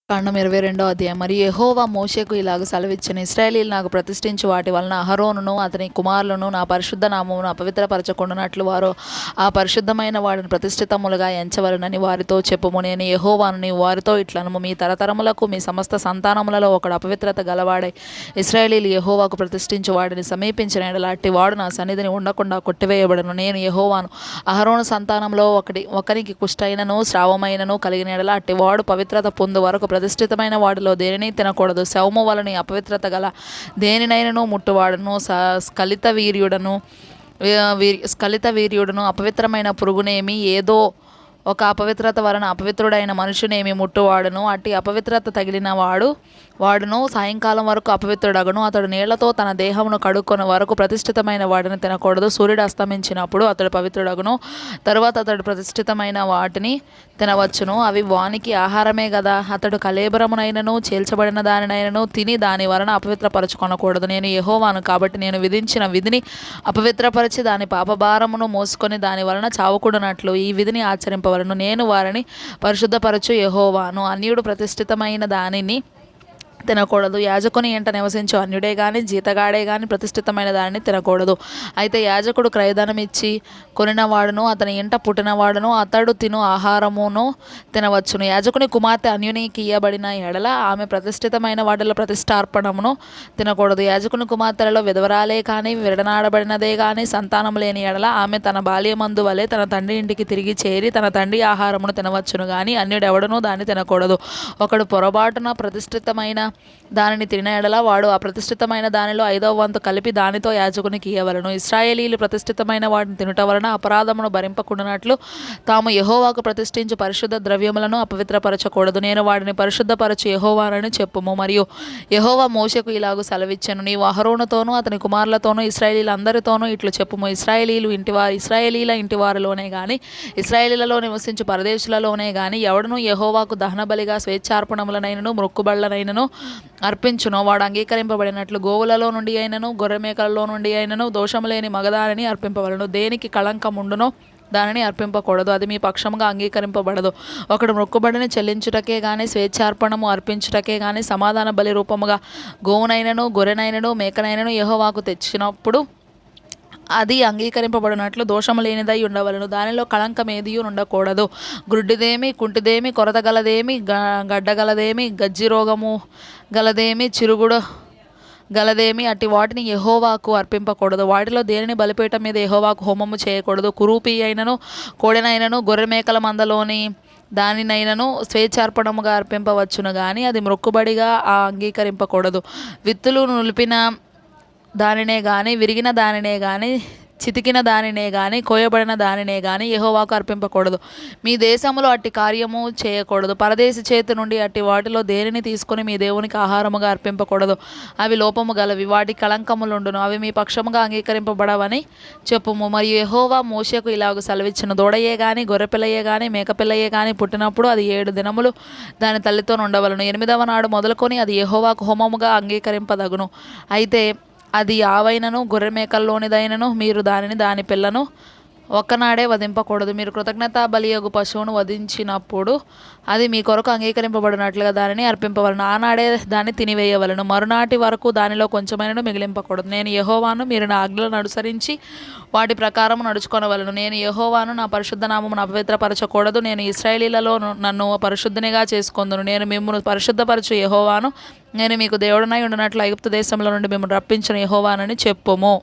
కాండం 22వ అధ్యాయం. మరియు యెహోవా మోషేకు ఇలాగ సెలవిచ్చెను, ఇశ్రాయేలీయులు నాకు ప్రతిష్ఠించు వాటి వలన అహరోనును అతని కుమారులను నా పరిశుద్ధ నామమును అపవిత్రపరచకుండానట్లు వారు ఆ పరిశుద్ధమైన వాడిని ప్రతిష్ఠితములుగా ఎంచవలెనని వారితో చెప్పుము. నేను యెహోవాను. నీవు వారితో ఇట్లనుము, మీ తరతరములకు మీ సమస్త సంతానములలో ఒకడు అపవిత్రత గలవాడై ఇశ్రాయేలీయులు యెహోవాకు ప్రతిష్ఠించు వాడిని సమీపించిన యెడల అట్టి వాడు నా సన్నిధిని ఉండకుండా కొట్టివేయబడును. నేను యెహోవాను. అహరోను సంతానంలో ఒకనికి కుష్ఠైనను స్రావమైనను కలిగిన యెడల అట్టి వాడు పవిత్రత పొందు వరకు ప్రతిష్ఠితమైన వాటిలో దేనిని తినకూడదు. శవము వలని అపవిత్రత గల దేనినైనను ముట్టువాడును, స్ఖలిత వీర్యుడును, అపవిత్రమైన పురుగునేమి ఏదో ఒక అపవిత్రత వలన అపవిత్రుడైన మనుషునేమి ముట్టువాడును, అట్టి అపవిత్రత తగిలిన వాడును సాయంకాలం వరకు అపవిత్రుడగును. అతడు నీళ్లతో తన దేహమును కడుక్కొని వరకు ప్రతిష్ఠితమైన వాటిని తినకూడదు. సూర్యుడు అస్తమించినప్పుడు అతడు పవిత్రుడగును. తరువాత అతడు ప్రతిష్ఠితమైన వాటిని తినవచ్చును, అవి వానికి ఆహారమే గదా. అతడు కళేబరమునైనను చీల్చబడిన దానినైనను తిని దాని వలన అపవిత్రపరచుకొనకూడదు. నేను యెహోవాను. కాబట్టి నేను విధించిన విధిని అపవిత్రపరిచి దాని పాపభారమును మోసుకొని దాని వలన చావకూడనట్లు ఈ విధిని ఆచరింపవలెను. నేను వారిని పరిశుద్ధపరచు యెహోవాను. అన్యుడు ప్రతిష్ఠితమైన దానిని తినకూడదు. యాజకుని ఎంట నివసించు అన్యుడే గాని జీతగాడే గాని ప్రతిష్ఠితమైన దానిని తినకూడదు. అయితే యాజకుడు క్రయధనమిచ్చి కొనినవాడును అతని ఇంట పుట్టినవాడును అతడు తిను ఆహారమును తినవచ్చును. యాజకుని కుమార్తె అన్యునికి ఇయ్యబడిన ఎడల ఆమె ప్రతిష్ఠితమైన వాటిలో ప్రతిష్టార్పణమును తినకూడదు. యాజకుని కుమార్తెలలో విధవరాలే కానీ విడనాడబడినదే కానీ సంతానం లేని ఎడల ఆమె తన బాల్యమందు వలె తన తండ్రి ఇంటికి తిరిగి చేరి తన తండ్రి ఆహారమును తినవచ్చును గాని అన్యుడెవడనూ దాన్ని తినకూడదు. ఒకడు పొరపాటున ప్రతిష్ఠితమైన దానిని తిన ఎడల వాడు ఆ ప్రతిష్ఠితమైన దానిలో 5వ వంతు కలిపి దానితో యాజకునికి ఇయ్యవలెను. ఇశ్రాయేలీయులు ప్రతిష్ఠితమైన వాటిని తినుట వలన అపరాధమును భరింపకుండానట్లు తాము యెహోవాకు ప్రతిష్ఠించు పరిశుద్ధ ద్రవ్యములను అపవిత్రపరచకూడదు. నేను వాడిని పరిశుద్ధపరచు యెహోవానని చెప్పుము. మరియు యెహోవా మోషేకు ఇలాగు సెలవిచ్చెను, నీవు అహరోనుతోనూ అతని కుమారులతోనూ ఇశ్రాయేలీయులందరితోనూ ఇట్లు చెప్పుము. ఇశ్రాయేలీల ఇంటివారిలోనే గాని ఇశ్రాయేలీలలో నివసించు పరదేశులలోనే గాని ఎవడనూ యెహోవాకు దహనబలిగా స్వేచ్ఛార్పణములనైనను మొక్కుబళ్లనైనను అర్పించును వాడు అంగీకరింపబడినట్లు గోవులలో నుండి అయినను గొర్రెమేకలలో నుండి అయినను దోషము లేని మగదానిని అర్పింపవలను. దేనికి కళంకముండునో దానిని అర్పింపకూడదు, అది మీ పక్షముగా అంగీకరింపబడదు. ఒకడు మొక్కుబడిని చెల్లించుటకే గాని స్వేచ్ఛార్పణము అర్పించుటకే గాని సమాధాన బలి రూపముగా గోవునైనను గొర్రెనైనను మేకనైనను యెహోవాకు తెచ్చినప్పుడు అది అంగీకరింపబడినట్లు దోషము లేనిదై ఉండవలను. దానిలో కళంకమేదియూ ఉండకూడదు. గ్రుడ్డిదేమి కుంటిదేమి కొరత గలదేమి గడ్డగలదేమి గజ్జిరోగము గలదేమి చిరుగుడు గలదేమి అట్టి వాటిని యెహోవాకు అర్పింపకూడదు. వాటిలో దేనిని బలిపీఠం మీద యెహోవాకు హోమము చేయకూడదు. కురూపి అయినను కోడెనైనను గొర్రె మేకల మందలోని దానినైనను స్వేచ్ఛార్పణముగా అర్పింపవచ్చును గాని అది మొక్కుబడిగా అంగీకరింపకూడదు. విత్తులు నులిపిన దానినే గాని విరిగిన దానినే గాని చితికిన దానినే గాని కోయబడిన దానినే గాని యెహోవాకు అర్పింపకూడదు. మీ దేశములో అట్టి కార్యము చేయకూడదు. పరదేశి చేతి నుండి అట్టి వాటిలో దేనిని తీసుకొని మీ దేవునికి ఆహారముగా అర్పింపకూడదు. అవి లోపము గలవి, వాటి కళంకములుండును, అవి మీ పక్షముగా అంగీకరింపబడవని చెప్పుము. మరియు యెహోవా మోషేకు ఇలాగు సెలవిచ్చెను, దూడయే గాని గొర్రెపిల్లయే గాని మేకపిల్లయే గాని పుట్టినప్పుడు అది 7 దినములు దాని తల్లితో ఉండవలను. 8వ నాడు మొదలుకొని అది యెహోవాకు హోమముగా అంగీకరింపదగును. అయితే అది ఆవైనను గొర్రె మేకల్లోనిదైనను మీరు దాని పిల్లను ఒక్కనాడే వధింపకూడదు. మీరు కృతజ్ఞతా బలియగు పశువును వధించినప్పుడు అది మీ కొరకు అంగీకరింపబడినట్లుగా దానిని అర్పింపవలను. ఆనాడే దాన్ని తినివేయవలను. మరునాటి వరకు దానిలో కొంచెమైనను మిగిలింపకూడదు. నేను యెహోవాను. మీరు నా ఆజ్ఞలను అనుసరించి వాటి ప్రకారం నడుచుకొనవలను. నేను యెహోవాను. నా పరిశుద్ధ నామమును అపవిత్రపరచకూడదు. నేను ఇశ్రాయేలీలలో నన్ను పరిశుద్ధునిగా చేసుకొందును. నేను మిమ్మును పరిశుద్ధపరచు యెహోవాను. నేను మీకు దేవుడనై ఉండునట్లు ఐగుప్తు దేశంలో నుండి మిమ్మల్ని రప్పించిన యెహోవానని చెప్పుము.